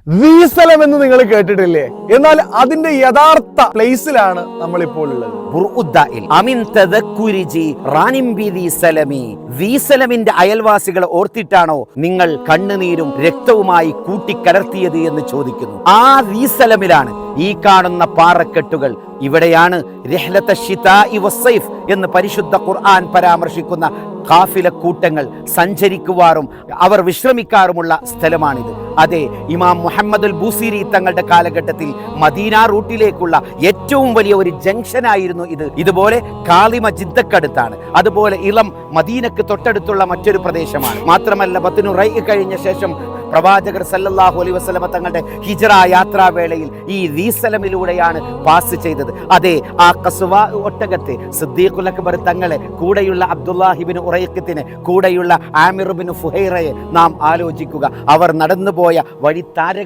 വീസലം എന്ന് നിങ്ങൾ കേട്ടിട്ടില്ലേ? എന്നാൽ അതിന്റെ യഥാർത്ഥ പ്ലേസിലാണ് നമ്മൾ ഇപ്പോൾ ഉള്ളത്. വീസലമിന്റെ അയൽവാസികളെ ഓർത്തിട്ടാണോ നിങ്ങൾ കണ്ണുനീരും രക്തവുമായി കൂട്ടിക്കലർത്തിയത് എന്ന് ചോദിക്കുന്നു. ആ വീസലമിലാണ് ഈ കാണുന്ന പാറക്കെട്ടുകൾ. ഇവിടെയാണ് എന്ന് പരിശുദ്ധ ഖുർആൻ പരാമർശിക്കുന്ന കാഫില കൂട്ടങ്ങൾ സഞ്ചരിക്കുവാറും അവർ വിശ്രമിക്കാറുമുള്ള സ്ഥലമാണിത്. അതെ, ഇമാം മുഹമ്മദുൽ ബൂസിരി തങ്ങളുടെ കാലഘട്ടത്തിൽ മദീന റൂട്ടിലേക്കുള്ള ഏറ്റവും വലിയ ഒരു ജംഗ്ഷൻ ആയിരുന്നു ഇത്. ഇതുപോലെ കാളിമ ജിദ്ദക്കടുത്താണ്, അതുപോലെ ഇളം മദീനക്ക് തൊട്ടടുത്തുള്ള മറ്റൊരു പ്രദേശമാണ്. മാത്രമല്ല ബത്നു റൈ കഴിഞ്ഞ ശേഷം പ്രവാചകർ സല്ലല്ലാഹു അലൈഹി വസല്ലമ തങ്ങളുടെ ഹിജ്റ യാത്രാവേളയിൽ ഈ വീസലമിലൂടെയാണ് പാസ് ചെയ്തത്. അതെ, ആ ഖസ്വ ഒട്ടകത്തെ സിദ്ദീഖുൽ അക്ബർ തങ്ങളെ, കൂടെയുള്ള അബ്ദുല്ലാഹിബ്നു ഉറൈഖത്തിനെ, കൂടെയുള്ള ആമിർ ബിൻ ഫുഹൈറയെ നാം ആലോചിക്കുക. അവർ നടന്നുപോയ വഴിത്താരകളിൽ